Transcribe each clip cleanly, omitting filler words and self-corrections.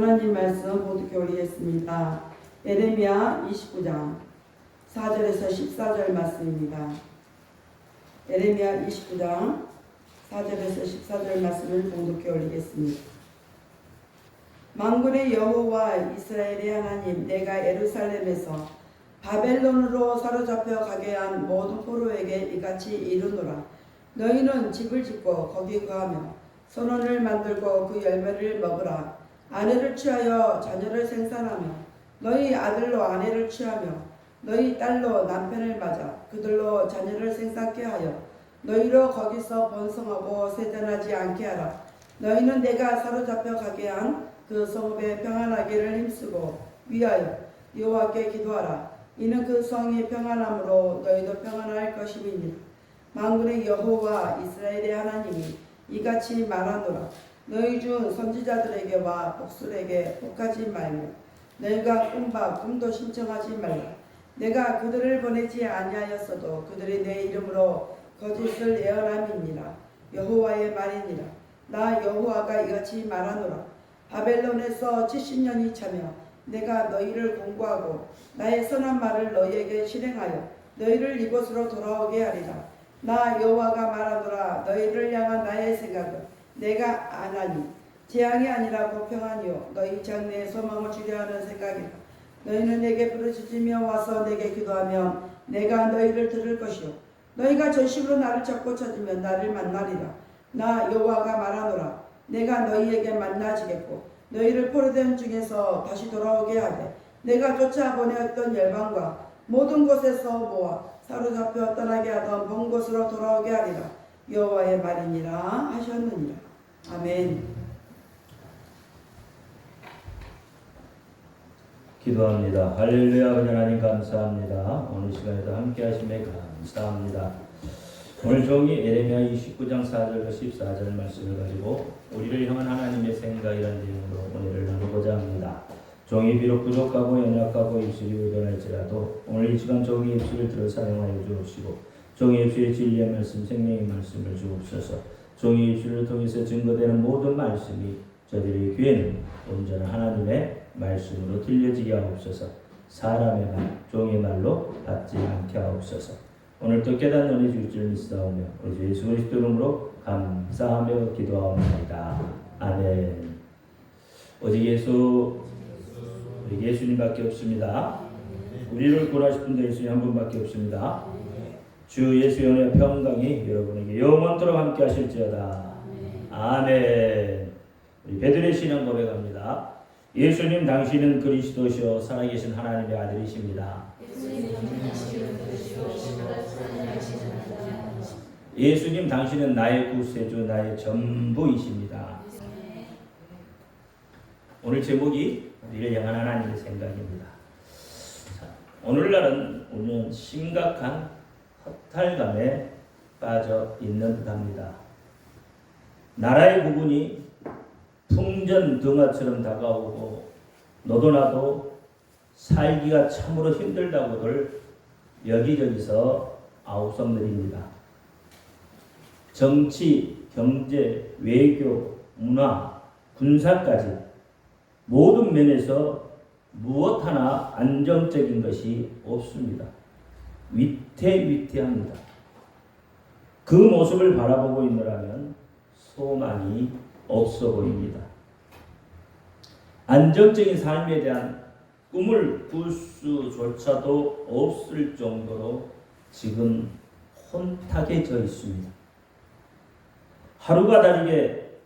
하나님 말씀 모두 교리했습니다. 에레미야 29장 4절에서 14절 말씀입니다. 에레미야 29장 4절에서 14절 말씀을 봉독해 올리겠습니다. 만군의 여호와 이스라엘의 하나님, 내가 예루살렘에서 바벨론으로 사로잡혀 가게 한 모든 포로에게 이같이 이르노라. 너희는 집을 짓고 거기 거하며 선원을 만들고 그 열매를 먹으라. 아내를 취하여 자녀를 생산하며 너희 아들로 아내를 취하며 너희 딸로 남편을 맞아 그들로 자녀를 생산케 하여 너희로 거기서 번성하고 세잔하지 않게 하라. 너희는 내가 사로잡혀 가게 한 그 성읍에 평안하기를 힘쓰고 위하여 여호와께 기도하라. 이는 그 성이 평안함으로 너희도 평안할 것임이니라. 만군의 여호와 이스라엘의 하나님이 이같이 말하노라. 너희 중 선지자들에게와 복술에게 복하지 말며 너희가 꿈봐 꿈도 신청하지 말라. 내가 그들을 보내지 아니하였어도 그들이 내 이름으로 거짓을 예언함이니라. 여호와의 말이니라. 나 여호와가 이같이 말하노라. 바벨론에서 70년이 차며 내가 너희를 공고하고 나의 선한 말을 너희에게 실행하여 너희를 이곳으로 돌아오게 하리라. 나 여호와가 말하노라. 너희를 향한 나의 생각은 내가 안하니 재앙이 아니라 보평하니요 너희 장래에 소망을 주려 하는 생각이라. 너희는 내게 부르짖으며 와서 내게 기도하면 내가 너희를 들을 것이요 너희가 전심으로 나를 찾고 찾으면 나를 만나리라. 나 여호와가 말하노라. 내가 너희에게 만나지겠고 너희를 포로된 중에서 다시 돌아오게 하되 내가 쫓아보내었던 열방과 모든 곳에서 모아 사로잡혀 떠나게 하던 먼 곳으로 돌아오게 하리라. 여호와의 말이니라 하셨느니라. 아멘. 기도합니다. 할렐루야. 하나님 감사합니다. 오늘 시간에도 함께 하심에 감사합니다. 오늘 종이 에레미야 29장 4절과 14절 말씀을 가지고 우리를 향한 하나님의 생각이라는 내용으로 오늘을 나누고자 합니다. 종이 비록 부족하고 연약하고 입술이 의존할지라도 오늘 이 시간 종이 입술을 들어 사용하여 주옵시고 종이 입술의 진리의 말씀, 생명의 말씀을 주옵소서. 종이 입술을 통해서 증거되는 모든 말씀이 저들의 귀에는 온전한 하나님의 말씀으로 들려지게 하옵소서. 사람의 말, 종의 말로 받지 않게 하옵소서. 오늘 또 깨닫는 은혜 주실 줄 믿사오며 우리 주 예수 그리스도 이름으로 감사하며 기도하옵나이다. 아멘. 오직 우리 예수님밖에 없습니다. 우리를 구원하실 분도 예수님 한 분밖에 없습니다. 주 예수의 은혜와 평강이 여러분에게 영원토록 함께 하실지어다. 아멘. 우리 베드로의 신앙 고백합니다. 예수님 당신은 그리스도시요 살아계신 하나님의 아들이십니다. 예수님 당신은 나의 구세주, 나의 전부이십니다. 오늘 제목이 우리를 향한 하나님의 생각입니다. 오늘날은 우리는 심각한 허탈감에 빠져 있는 듯합니다. 나라의 부분이 풍전등화처럼 다가오고 너도 나도 살기가 참으로 힘들다고들 여기저기서 아우성들입니다. 정치, 경제, 외교, 문화, 군사까지 모든 면에서 무엇 하나 안정적인 것이 없습니다. 위태위태합니다. 그 모습을 바라보고 있노라면 소망이 없어 보입니다. 안정적인 삶에 대한 꿈을 꿀 수조차도 없을 정도로 지금 혼탁해져 있습니다. 하루가 다르게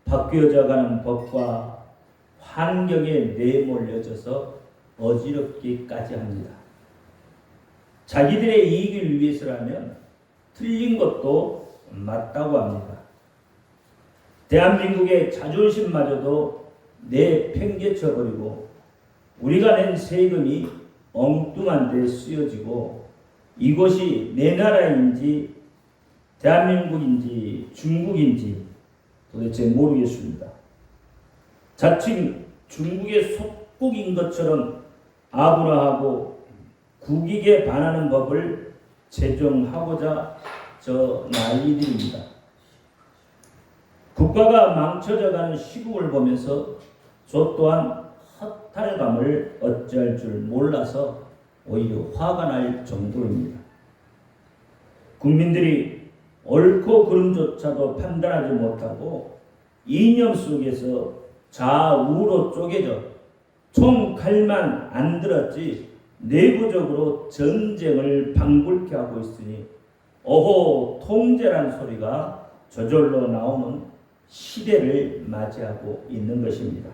바뀌어져가는 법과 환경에 내몰려져서 어지럽기까지 합니다. 자기들의 이익을 위해서라면 틀린 것도 맞다고 합니다. 대한민국의 자존심마저도 내팽개쳐버리고 우리가 낸 세금이 엉뚱한 데 쓰여지고 이것이 내 나라인지 대한민국인지 중국인지 도대체 모르겠습니다. 자칭 중국의 속국인 것처럼 아부라하고 국익에 반하는 법을 제정하고자 저 난리들입니다. 국가가 망쳐져가는 시국을 보면서 저 또한 허탈감을 어찌할 줄 몰라서 오히려 화가 날 정도입니다. 국민들이 옳고 그름조차도 판단하지 못하고 이념 속에서 좌우로 쪼개져 총 칼만 안 들었지 내부적으로 전쟁을 방불케 하고 있으니 어호 통제란 소리가 저절로 나오는 시대를 맞이하고 있는 것입니다.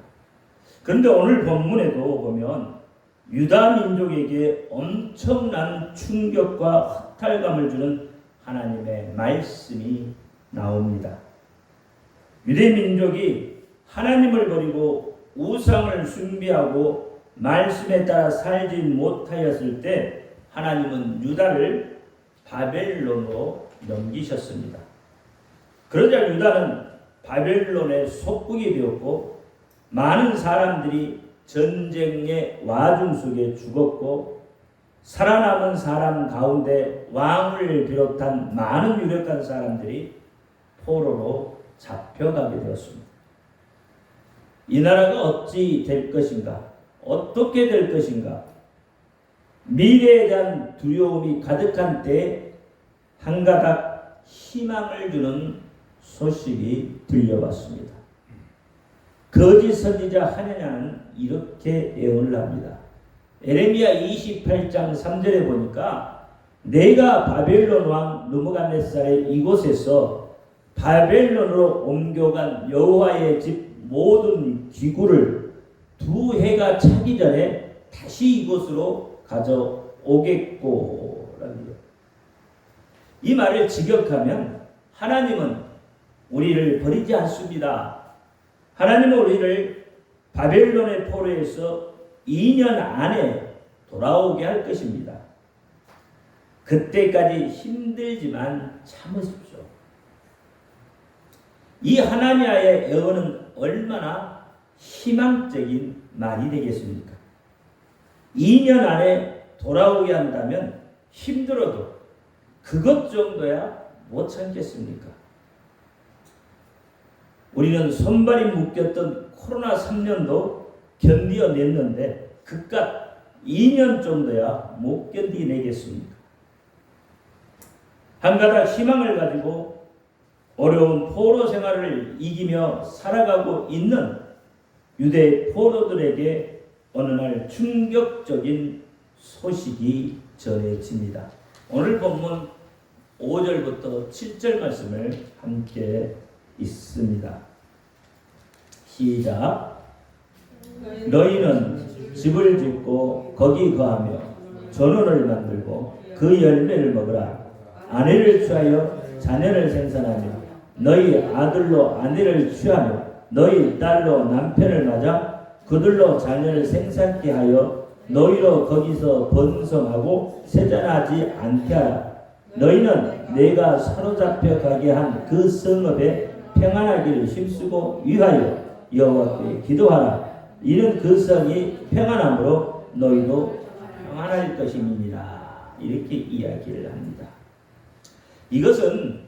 그런데 오늘 본문에도 보면 유다 민족에게 엄청난 충격과 허탈감을 주는 하나님의 말씀이 나옵니다. 유대 민족이 하나님을 버리고 우상을 숭배하고 말씀에 따라 살지 못하였을 때 하나님은 유다를 바벨론으로 넘기셨습니다. 그러자 유다는 바벨론의 속국이 되었고 많은 사람들이 전쟁의 와중 속에 죽었고 살아남은 사람 가운데 왕을 비롯한 많은 유력한 사람들이 포로로 잡혀가게 되었습니다. 이 나라가 어찌 될 것인가? 어떻게 될 것인가? 미래에 대한 두려움이 가득한 때에 한 가닥 희망을 주는 소식이 들려왔습니다. 거짓 선지자 하느냐는 이렇게 예언을 합니다. 에레미야 28장 3절에 보니까 내가 바벨론 왕 느부갓네살의 이곳에서 바벨론으로 옮겨간 여호와의 집 모든 기구를 2해가 차기 전에 다시 이곳으로 가져오겠고 라는 이 말을 직역하면 하나님은 우리를 버리지 않습니다. 하나님은 우리를 바벨론의 포로에서 2년 안에 돌아오게 할 것입니다. 그때까지 힘들지만 참으십시오. 이 하나님의 예언은 얼마나 희망적인 말이 되겠습니까? 2년 안에 돌아오게 한다면 힘들어도 그것 정도야 못 참겠습니까? 우리는 손발이 묶였던 코로나 3년도 견디어냈는데 그깟 2년 정도야 못 견디내겠습니까? 한 가닥 희망을 가지고 어려운 포로 생활을 이기며 살아가고 있는 유대 포로들에게 어느 날 충격적인 소식이 전해집니다. 오늘 본문 5절부터 7절 말씀을 함께 읽습니다. 시작. 너희는 집을 짓고 거기 거하며 전원을 만들고 그 열매를 먹으라. 아내를 취하여 자녀를 생산하며 너희 아들로 아내를 취하며 너희 딸로 남편을 맞아 그들로 자녀를 생산케 하여 너희로 거기서 번성하고 세잔하지 않게 하라. 너희는 내가 사로잡혀 가게 한 그 성읍에 평안하기를 힘쓰고 위하여 여호와께 기도하라. 이는 그 성이 평안함으로 너희도 평안할 것임이니라. 이렇게 이야기를 합니다. 이것은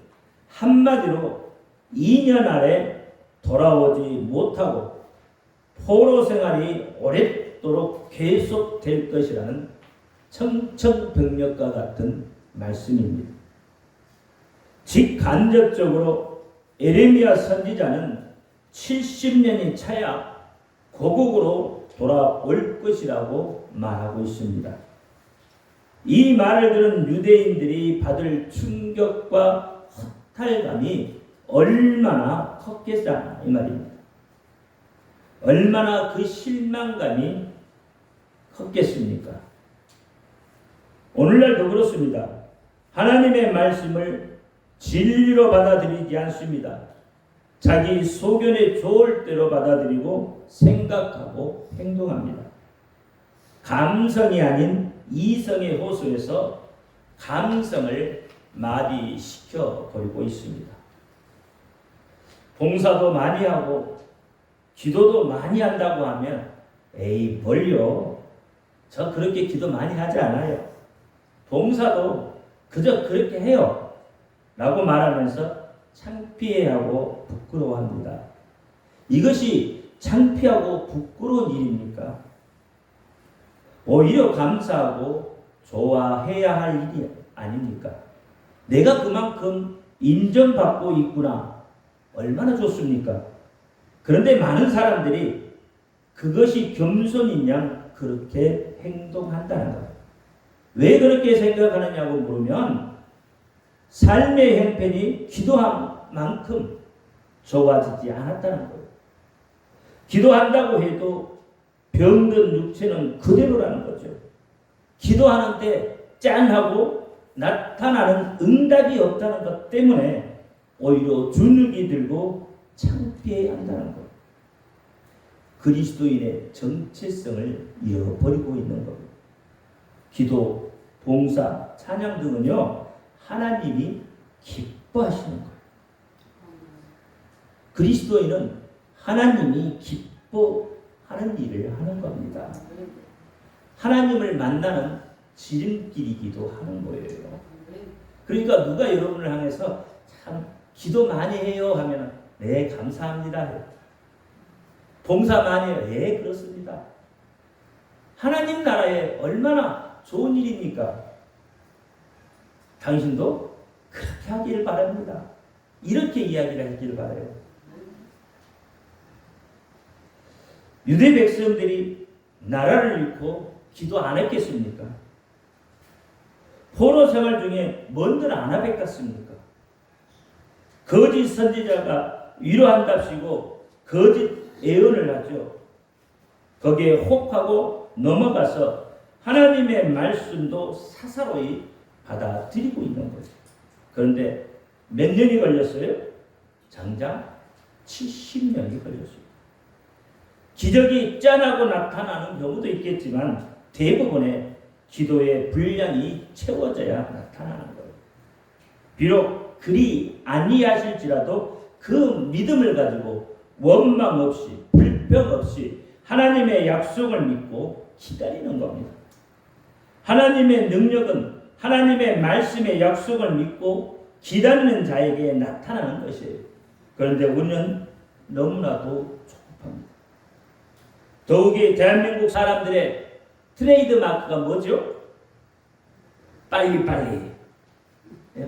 한마디로 2년 안에 돌아오지 못하고 포로 생활이 오랫도록 계속될 것이라는 청천벽력과 같은 말씀입니다. 직간접적으로 에레미야 선지자는 70년이 차야 고국으로 돌아올 것이라고 말하고 있습니다. 이 말을 들은 유대인들이 받을 충격과 허탈감이 얼마나 컸겠다 이 말입니다. 얼마나 그 실망감이 컸겠습니까? 오늘날도 그렇습니다. 하나님의 말씀을 진리로 받아들이지 않습니다. 자기 소견에 좋을 대로 받아들이고 생각하고 행동합니다. 감성이 아닌 이성의 호소에서 감성을 마비시켜 버리고 있습니다. 봉사도 많이 하고 기도도 많이 한다고 하면 에이 뭘요? 저 그렇게 기도 많이 하지 않아요. 봉사도 그저 그렇게 해요. 라고 말하면서 창피해하고 부끄러워합니다. 이것이 창피하고 부끄러운 일입니까? 오히려 감사하고 좋아해야 할 일이 아닙니까? 내가 그만큼 인정받고 있구나. 얼마나 좋습니까? 그런데 많은 사람들이 그것이 겸손인 양 그렇게 행동한다는 거예요. 왜 그렇게 생각하느냐고 물으면 삶의 형편이 기도한 만큼 좋아지지 않았다는 거예요. 기도한다고 해도 병든 육체는 그대로라는 거죠. 기도하는데 짠하고 나타나는 응답이 없다는 것 때문에 오히려 주눅이 들고 창피해야 한다는 거예요. 그리스도인의 정체성을 잃어버리고 있는 겁니다. 기도, 봉사, 찬양 등은요 하나님이 기뻐하시는 거예요. 그리스도인은 하나님이 기뻐하는 일을 하는 겁니다. 하나님을 만나는 지름길이기도 하는 거예요. 그러니까 누가 여러분을 향해서 참 기도 많이 해요 하면 네 감사합니다. 봉사 많이 해요. 네 그렇습니다. 하나님 나라에 얼마나 좋은 일입니까? 당신도 그렇게 하기를 바랍니다. 이렇게 이야기를 하기를 바라요. 유대 백성들이 나라를 잃고 기도 안 했겠습니까? 포로 생활 중에 뭔들 안 하겠습니까? 거짓 선지자가 위로한답시고 거짓 예언을 하죠. 거기에 혹하고 넘어가서 하나님의 말씀도 사사로이 받아들이고 있는 거죠. 그런데 몇 년이 걸렸어요? 장장 70년이 걸렸어요. 기적이 짠하고 나타나는 경우도 있겠지만 대부분의 기도의 분량이 채워져야 나타나는 거예요. 비록 그리 아니하실지라도 그 믿음을 가지고 원망 없이 불평 없이 하나님의 약속을 믿고 기다리는 겁니다. 하나님의 능력은 하나님의 말씀의 약속을 믿고 기다리는 자에게 나타나는 것이에요. 그런데 우리는 너무나도 조급합니다. 더욱이 대한민국 사람들의 트레이드 마크가 뭐죠? 빨리빨리.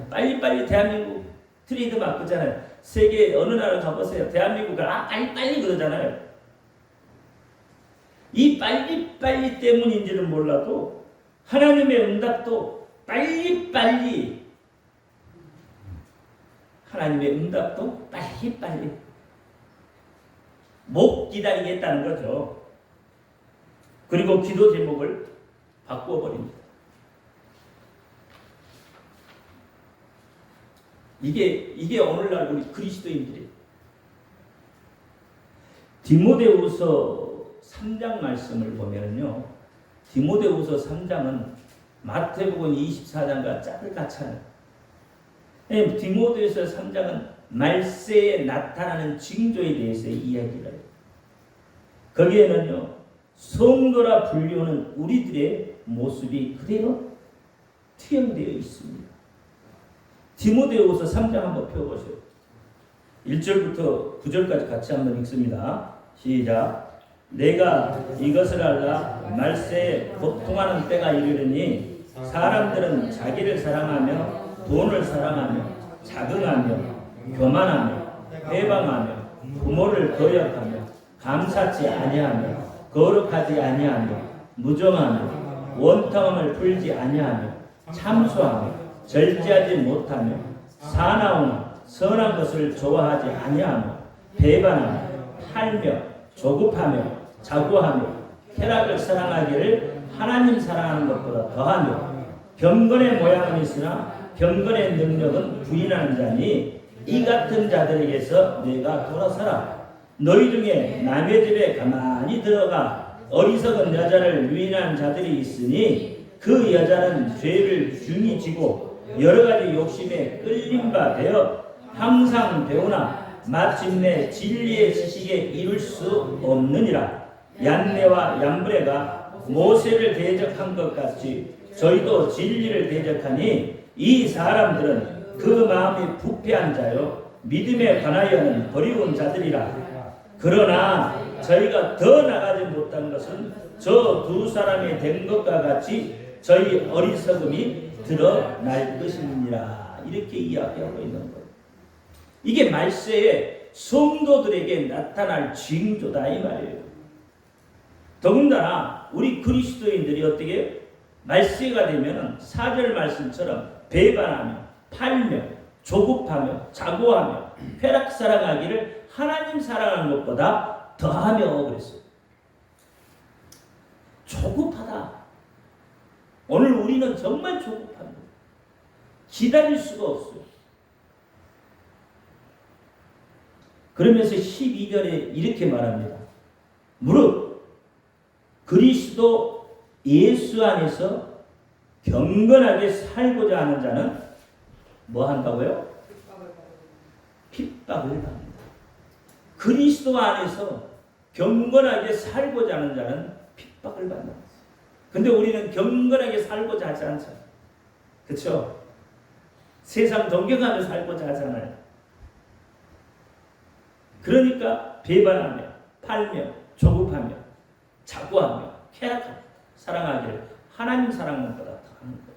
빨리빨리 대한민국 트레이드 마크잖아요. 세계 어느 나라 가보세요. 대한민국은 빨리빨리 그러잖아요. 이 빨리빨리 때문인지는 몰라도 하나님의 응답도 빨리빨리 하나님의 응답도 빨리빨리 못 기다리겠다는 거죠. 그리고 기도 제목을 바꿔버립니다. 이게 오늘날 우리 그리스도인들이 디모데후서 3장 말씀을 보면요, 디모데후서 3장은 마태복음 24장과 짝을 같잖아요. 디모데후서 3장은 말세에 나타나는 징조에 대해서 이야기를 해요. 거기에는요, 성도라 불리우는 우리들의 모습이 그대로 투영되어 있습니다. 디모데후서 3장 한번 펴보세요. 1절부터 9절까지 같이 한번 읽습니다. 시작. 내가 이것을 알라 말세에 고통하는 때가 이르르니 사람들은 자기를 사랑하며 돈을 사랑하며 자긍하며 교만하며 회방하며 부모를 거역하며 감사치 아니하며 거룩하지 아니하며 무정하며 원통함을 풀지 아니하며 참소하며 절제하지 못하며 사나우나 선한 것을 좋아하지 아니하며 배반하며 팔며 조급하며 자고하며 쾌락을 사랑하기를 하나님 사랑하는 것보다 더하며 경건의 모양은 있으나 경건의 능력은 부인하는 자니 이 같은 자들에게서 내가 돌아서라. 너희 중에 남의 집에 가만히 들어가 어리석은 여자를 유인한 자들이 있으니 그 여자는 죄를 중히 지고 여러 가지 욕심에 끌린 바 되어 항상 배우나 마침내 진리의 지식에 이룰 수 없느니라. 얀네와 얀브레가 모세를 대적한 것 같이 저희도 진리를 대적하니 이 사람들은 그 마음이 부패한 자요 믿음에 관하여는 버리운 자들이라. 그러나 저희가 더 나가지 못한 것은 저 두 사람이 된 것과 같이 저희 어리석음이 드러날 것입니다. 이렇게 이야기하고 있는 거예요. 이게 말세에 성도들에게 나타날 징조다 이 말이에요. 더군다나 우리 그리스도인들이 어떻게 말세가 되면 4절 말씀처럼 배반하며 팔며 조급하며 자고하며 쾌락 사랑하기를 하나님 사랑하는 것보다 더하며 그랬어요. 조급하다. 오늘 우리는 정말 조급합니다. 기다릴 수가 없어요. 그러면서 12절에 이렇게 말합니다. 무릇 그리스도 예수 안에서 경건하게 살고자 하는 자는 뭐 한다고요? 핍박을 받는다. 그리스도 안에서 경건하게 살고자 하는 자는 핍박을 받는다. 근데 우리는 경건하게 살고자 하지 않잖아요. 그렇죠? 세상 동경하며 살고자 하잖아요. 그러니까 배반하며 팔며 조급하며 자고하며 쾌락하며 사랑하기를 하나님 사랑하는 것보다 더하는 거예요.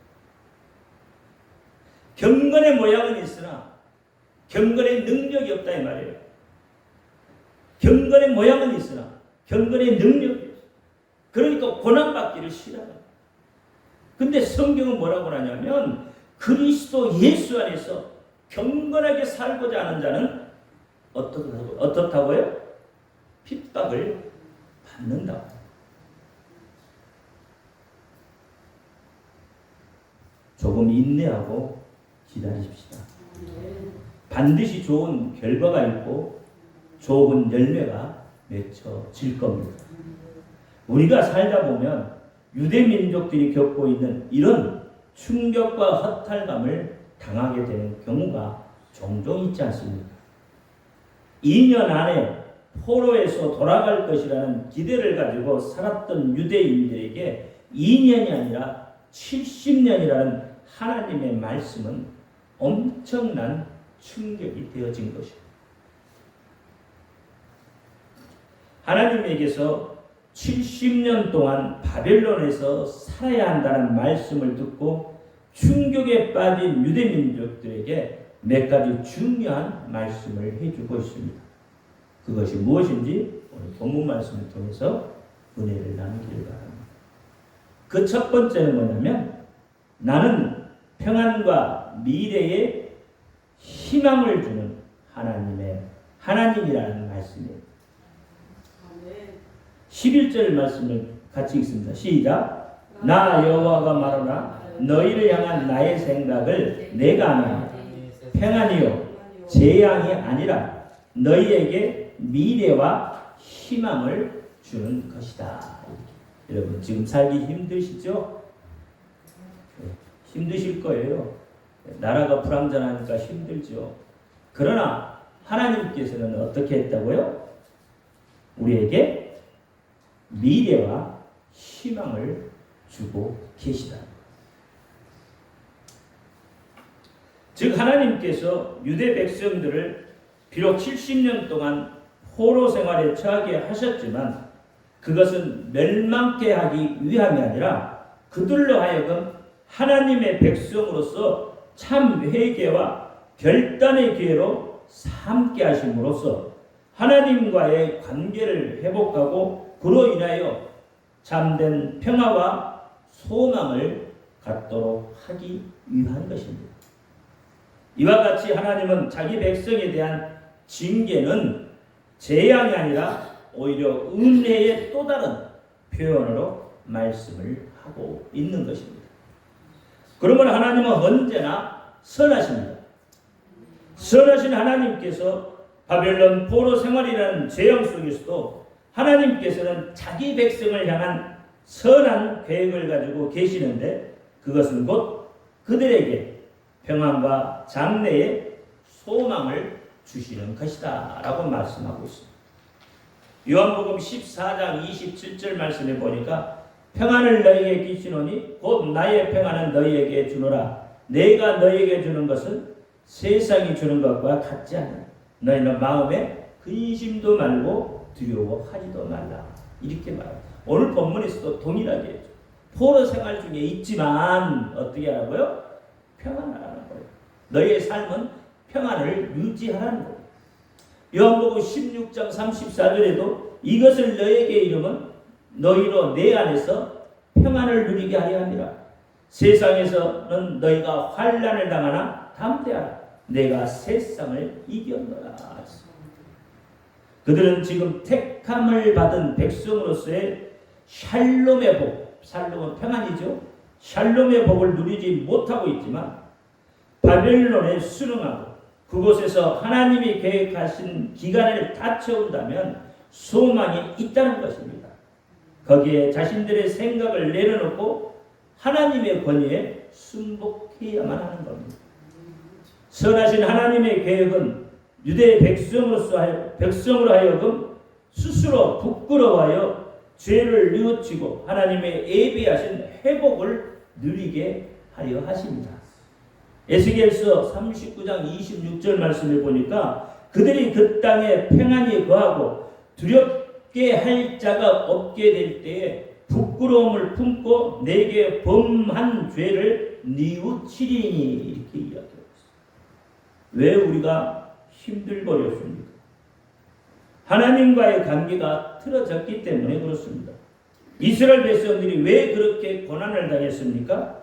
경건의 모양은 있으나 경건의 능력이 없다 이 말이에요. 경건의 모양은 있으나 경건의 능력이 없어요. 그러니까 고난받기를 싫어해요. 근데 성경은 뭐라고 하냐면 그리스도 예수 안에서 경건하게 살고자 하는 자는 어떻다고요? 핍박을 받는다고. 조금 인내하고 기다리십시다. 반드시 좋은 결과가 있고 좋은 열매가 맺혀질 겁니다. 우리가 살다 보면 유대 민족들이 겪고 있는 이런 충격과 허탈감을 당하게 되는 경우가 종종 있지 않습니까? 2년 안에 포로에서 돌아갈 것이라는 기대를 가지고 살았던 유대인들에게 2년이 아니라 70년이라는 하나님의 말씀은 엄청난 충격이 되어진 것입니다. 하나님에게서 70년 동안 바벨론에서 살아야 한다는 말씀을 듣고 충격에 빠진 유대민족들에게 몇 가지 중요한 말씀을 해주고 있습니다. 그것이 무엇인지 오늘 본문 말씀을 통해서 은혜를 나누기를 바랍니다. 그 첫 번째는 뭐냐면 나는 평안과 미래에 희망을 주는 하나님이라는 말씀이에요. 11절 말씀을 같이 읽습니다. 시작. 나 여호와가 말하나 너희를 향한 나의 생각을 내가 아나니 평안이요 재앙이 아니라 너희에게 미래와 희망을 주는 것이다. 여러분 지금 살기 힘드시죠? 힘드실 거예요. 나라가 불안전하니까 힘들죠. 그러나 하나님께서는 어떻게 했다고요? 우리에게 미래와 희망을 주고 계시다. 즉 하나님께서 유대 백성들을 비록 70년 동안 포로 생활에 처하게 하셨지만 그것은 멸망케 하기 위함이 아니라 그들로 하여금 하나님의 백성으로서 참 회개와 결단의 기회로 삼게 하심으로써 하나님과의 관계를 회복하고 그로 인하여 참된 평화와 소망을 갖도록 하기 위한 것입니다. 이와 같이 하나님은 자기 백성에 대한 징계는 재앙이 아니라 오히려 은혜의 또 다른 표현으로 말씀을 하고 있는 것입니다. 그러면 하나님은 언제나 선하십니다. 선하신 하나님께서 바벨론 포로 생활이라는 재앙 속에서도 하나님께서는 자기 백성을 향한 선한 계획을 가지고 계시는데 그것은 곧 그들에게 평안과 장래의 소망을 주시는 것이다 라고 말씀하고 있습니다. 요한복음 14장 27절 말씀에 보니까 평안을 너희에게 끼치노니 곧 나의 평안은 너희에게 주노라. 내가 너희에게 주는 것은 세상이 주는 것과 같지 않아. 너희는 마음에 근심도 말고 두려워하지도 말라. 이렇게 말합니다. 오늘 본문에서도 동일하게 해요. 포로 생활 중에 있지만 어떻게 하라고요? 평안하라는 거예요. 너희의 삶은 평안을 유지하라는 거예요. 요한복음 16장 34절에도 이것을 너희에게 이르면 너희로 내 안에서 평안을 누리게 하려 함이라. 세상에서는 너희가 환난을 당하나 담대하라. 내가 세상을 이겼노라. 그들은 지금 택함을 받은 백성으로서의 샬롬의 복, 샬롬은 평안이죠. 샬롬의 복을 누리지 못하고 있지만 바벨론에 순응하고 그곳에서 하나님이 계획하신 기간을 다 채운다면 소망이 있다는 것입니다. 거기에 자신들의 생각을 내려놓고 하나님의 권위에 순복해야만 하는 겁니다. 선하신 하나님의 계획은 유대 백성으로 하여금 스스로 부끄러워하여 죄를 뉘우치고 하나님의 예비하신 회복을 누리게 하려 하십니다. 에스겔서 39장 26절 말씀을 보니까 그들이 그 땅에 평안히 거하고 두렵게 할 자가 없게 될 때에 부끄러움을 품고 내게 범한 죄를 뉘우치리니 이렇게 이야기하고 있습니다. 왜 우리가 힘들거렸습니까? 하나님과의 관계가 틀어졌기 때문에 그렇습니다. 이스라엘 백성들이 왜 그렇게 고난을 당했습니까?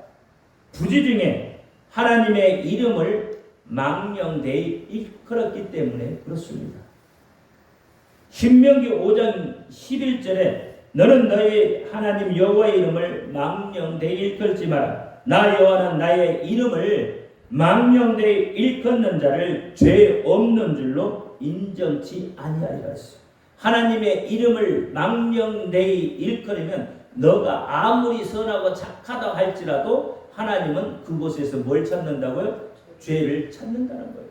부지 중에 하나님의 이름을 망령되이 일컬었기 때문에 그렇습니다. 신명기 5장 11절에 너는 너의 하나님 여호와의 이름을 망령되이 일컬지 마라. 나 여호와는 나의 이름을 망령되이 일컫는 자를 죄 없는 줄로 인정치 아니하리라 했어요. 하나님의 이름을 망령되이 일컬으면 너가 아무리 선하고 착하다 할지라도 하나님은 그곳에서 뭘 찾는다고요? 죄를 찾는다는 거예요.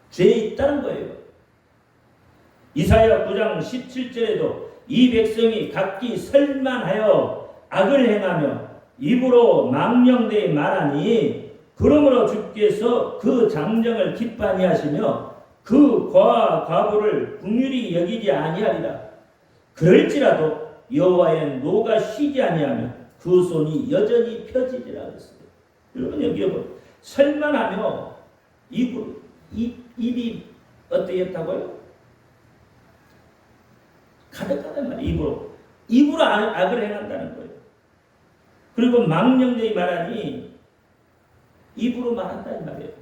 죄에 있다는 거예요. 이사야 9장 17절에도 이 백성이 각기 설만하여 악을 행하며 입으로 망령되이 말하니 그러므로 주께서 그 장정을 기뻐하니 하시며 그 과와 과부를 긍휼히 여기지 아니하리라. 그럴지라도 여호와의 노가 쉬지 아니하며 그 손이 여전히 펴지리라 그랬어요. 여러분 여기 보세요. 설만하며 입이 어떻게 했다고요? 가득하단 말이에요. 입으로 악을 행한다는 거예요. 그리고 망령되이 말하니 입으로 말한다는 말이에요.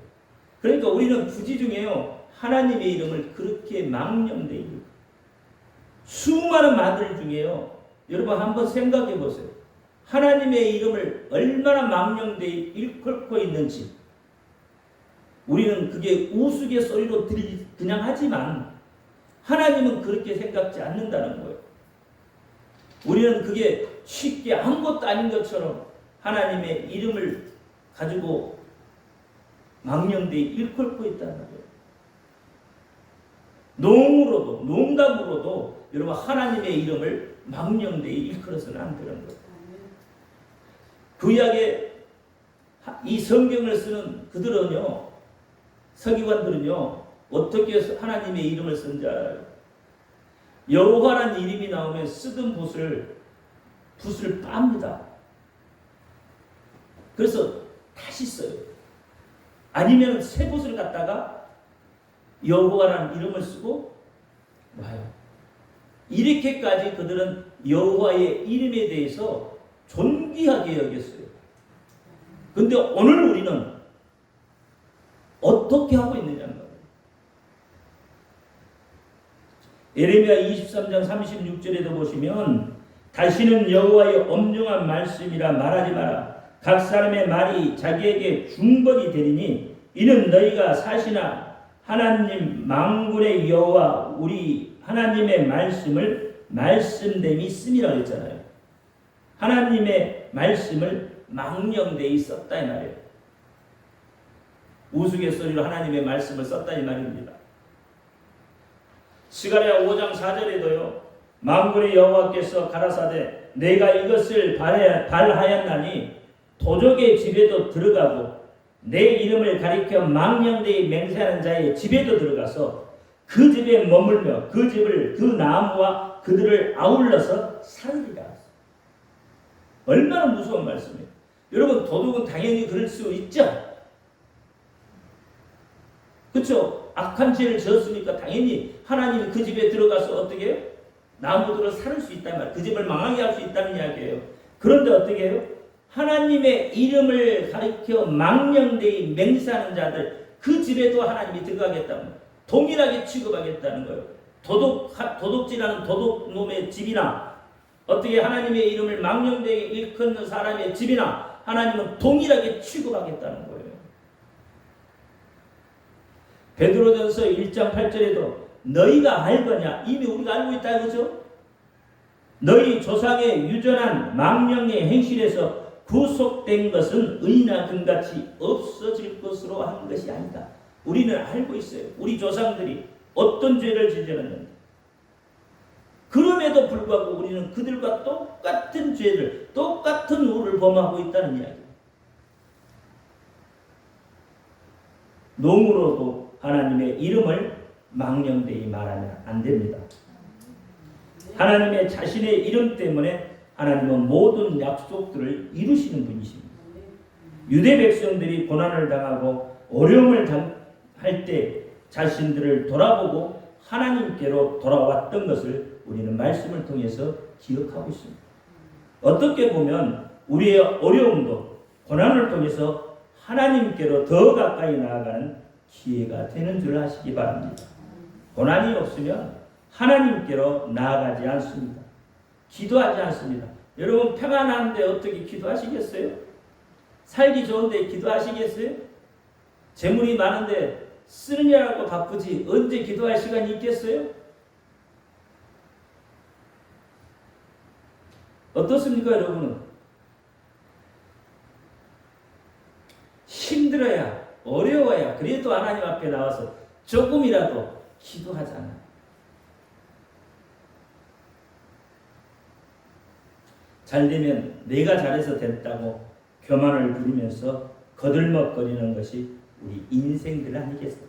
그러니까 우리는 굳이 중에요 하나님의 이름을 그렇게 망령되이 수많은 말들 중에요 여러분 한번 생각해 보세요. 하나님의 이름을 얼마나 망령되이 일컬고 있는지 우리는 그게 우스갯소리로 그냥 하지만 하나님은 그렇게 생각지 않는다는 거예요. 우리는 그게 쉽게 아무것도 아닌 것처럼 하나님의 이름을 가지고 망령되이 일컬고 있다는 거예요. 농으로도 농담으로도 여러분 하나님의 이름을 망령되이 일컬어서는 안 되는 거예요. 구약에 이 성경을 쓰는 그들은요 서기관들은요 어떻게 하나님의 이름을 쓴지 알아요? 여호와라는 이름이 나오면 쓰던 붓을 빱니다. 그래서 다시 써요. 아니면 새 붓을 갖다가 여호와라는 이름을 쓰고 와요. 이렇게까지 그들은 여호와의 이름에 대해서 존귀하게 여겼어요. 그런데 오늘 우리는 어떻게 하고 있느냐는 거예요. 예레미야 23장 36절에도 보시면 다시는 여호와의 엄중한 말씀이라 말하지 마라. 각 사람의 말이 자기에게 중벌이 되리니 이는 너희가 사시나 하나님 만군의 여호와 우리 하나님의 말씀을 말씀됨이 씀이라고 했잖아요. 하나님의 말씀을 망령되이 썼다 이 말이에요. 우스갯소리로 하나님의 말씀을 썼다 이 말입니다. 스가랴 5장 4절에도요. 만군의 여호와께서 가라사대 내가 이것을 발하였나니 도적의 집에도 들어가고 내 이름을 가리켜 망령되이 맹세하는 자의 집에도 들어가서 그 집에 머물며 그 집을 그 나무와 그들을 아울러서 살리라. 얼마나 무서운 말씀이에요. 여러분, 도둑은 당연히 그럴 수 있죠. 그렇죠? 악한 죄를 지었으니까 당연히 하나님이 그 집에 들어가서 어떻게 해요? 나무들을 살을 수 있단 말이에요. 그 집을 망하게 할 수 있다는 이야기예요. 그런데 어떻게 해요? 하나님의 이름을 가리켜 망령되이 맹세하는 자들, 그 집에도 하나님이 들어가겠다는 거예요. 동일하게 취급하겠다는 거예요. 도둑질하는 도둑놈의 집이나 어떻게 하나님의 이름을 망령되이 일컫는 사람의 집이나 하나님은 동일하게 취급하겠다는 거예요. 베드로전서 1장 8절에도 너희가 알거냐? 이미 우리가 알고 있다 이거죠. 너희 조상의 유전한 망령의 행실에서 구속된 것은 의나 금같이 없어질 것으로 한 것이 아니다. 우리는 알고 있어요. 우리 조상들이 어떤 죄를 저질렀는지. 그럼에도 불구하고 우리는 그들과 똑같은 죄를, 똑같은 우를 범하고 있다는 이야기입니다. 농으로도 하나님의 이름을 망령되이 말하면 안 됩니다. 하나님의 자신의 이름 때문에 하나님은 모든 약속들을 이루시는 분이십니다. 유대 백성들이 고난을 당하고 어려움을 당할 때 자신들을 돌아보고 하나님께로 돌아왔던 것을 우리는 말씀을 통해서 기억하고 있습니다. 어떻게 보면 우리의 어려움도 고난을 통해서 하나님께로 더 가까이 나아가는 기회가 되는 줄 아시기 바랍니다. 고난이 없으면 하나님께로 나아가지 않습니다. 기도하지 않습니다. 여러분, 평안한데 어떻게 기도하시겠어요? 살기 좋은데 기도하시겠어요? 재물이 많은데 쓰느냐고 바쁘지 언제 기도할 시간이 있겠어요? 어떻습니까, 여러분은? 힘들어야, 어려워야 그래도 하나님 앞에 나와서 조금이라도 기도하잖아요. 잘되면 내가 잘해서 됐다고 교만을 부리면서 거들먹거리는 것이 우리 인생들 아니겠어요?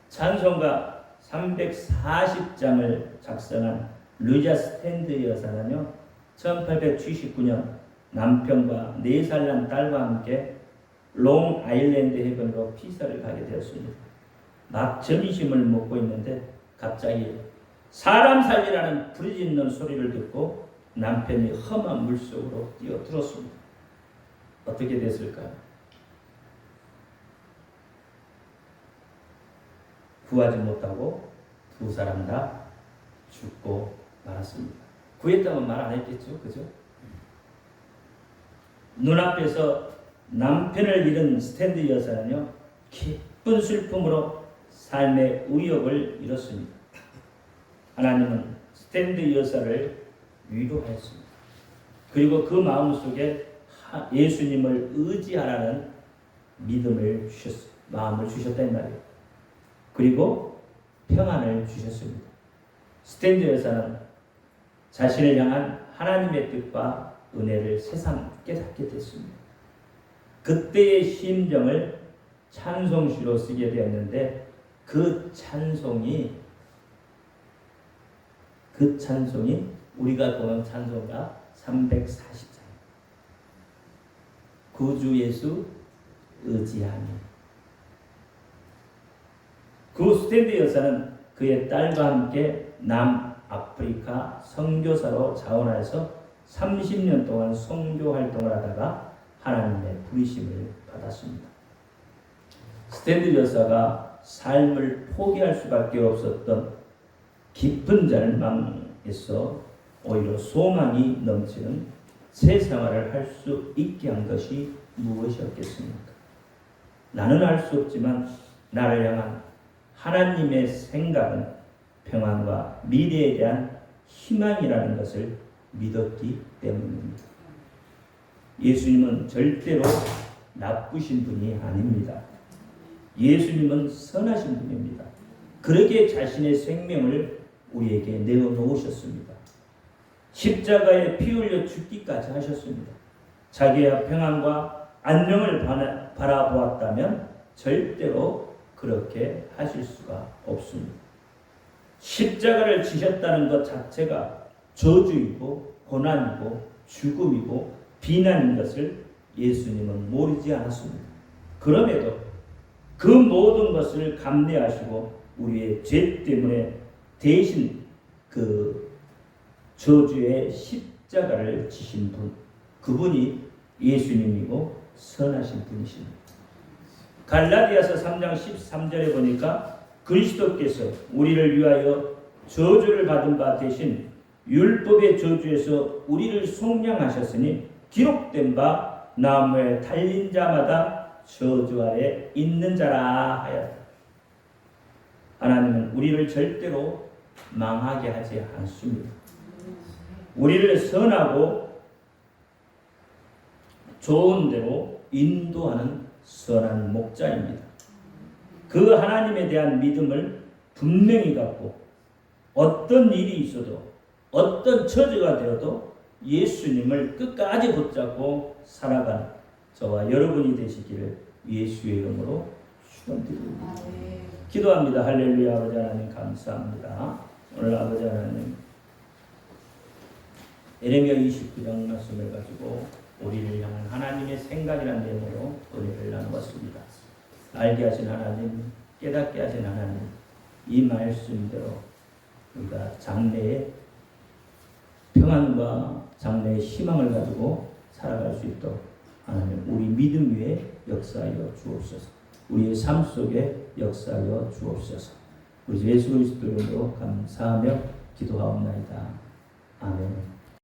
찬송가 340장을 작성한 루이자 스탠드 여사는요, 1879년 남편과 4살 난 딸과 함께 롱 아일랜드 해변으로 피서를 가게 되었습니다. 막 점심을 먹고 있는데 갑자기 사람 살리라는 부르짖는 소리를 듣고 남편이 험한 물속으로 뛰어들었습니다. 어떻게 됐을까요? 구하지 못하고 두 사람 다 죽고 말았습니다. 구했다면 말 안 했겠죠, 그죠? 눈앞에서 남편을 잃은 스탠드 여사는요, 깊은 슬픔으로 삶의 의욕을 잃었습니다. 하나님은 스탠드 여사를 위로하였습니다. 그리고 그 마음속에 예수님을 의지하라는 믿음을 주셨어요. 마음을 주셨단 말이에요. 그리고 평안을 주셨습니다. 스탠드 여사는 자신을 향한 하나님의 뜻과 은혜를 새삼 깨닫게 됐습니다. 그때의 심정을 찬송시로 쓰게 되었는데 그 찬송이 우리가 보는 찬송가 340장 구주 예수 의지하니. 그 스탠드 여사는 그의 딸과 함께 남아프리카 선교사로 자원하여서 30년 동안 선교 활동을 하다가 하나님의 부르심을 받았습니다. 스탠드 여사가 삶을 포기할 수밖에 없었던 깊은 절망에서 오히려 소망이 넘치는 새 생활을 할 수 있게 한 것이 무엇이었겠습니까? 나는 알 수 없지만 나를 향한 하나님의 생각은 평안과 미래에 대한 희망이라는 것을 믿었기 때문입니다. 예수님은 절대로 나쁘신 분이 아닙니다. 예수님은 선하신 분입니다. 그러기에 자신의 생명을 우리에게 내어놓으셨습니다. 십자가에 피 흘려 죽기까지 하셨습니다. 자기의 평안과 안녕을 바라보았다면 절대로 그렇게 하실 수가 없습니다. 십자가를 지셨다는 것 자체가 저주이고 고난이고 죽음이고 비난인 것을 예수님은 모르지 않았습니다. 그럼에도 그 모든 것을 감내하시고 우리의 죄 때문에 대신 그 저주의 십자가를 지신 분, 그분이 예수님이고 선하신 분이십니다. 갈라디아서 3장 13절에 보니까 그리스도께서 우리를 위하여 저주를 받은 바 대신 율법의 저주에서 우리를 속량하셨으니 기록된 바 나무에 달린 자마다 저주 아래 있는 자라 하였다. 하나님은 우리를 절대로 망하게 하지 않습니다. 우리를 선하고 좋은 대로 인도하는 선한 목자입니다. 그 하나님에 대한 믿음을 분명히 갖고 어떤 일이 있어도 어떤 처지가 되어도 예수님을 끝까지 붙잡고 살아가는 저와 여러분이 되시기를 예수의 이름으로 축원드립니다. 기도합니다. 할렐루야. 아버지 하나님 감사합니다. 오늘 아버지 하나님 에레미야 29장 말씀을 가지고 우리를 향한 하나님의 생각이라는 내용으로 은혜를 나누었습니다. 알게 하신 하나님, 깨닫게 하신 하나님, 이 말씀대로 우리가 장래의 평안과 장래의 희망을 가지고 살아갈 수 있도록 하나님 우리 믿음 위에 역사하여 주옵소서. 우리의 삶 속에 역사하여 주옵소서. 우리 예수 그리스도 이름으로 감사하며 기도하옵나이다. 아멘.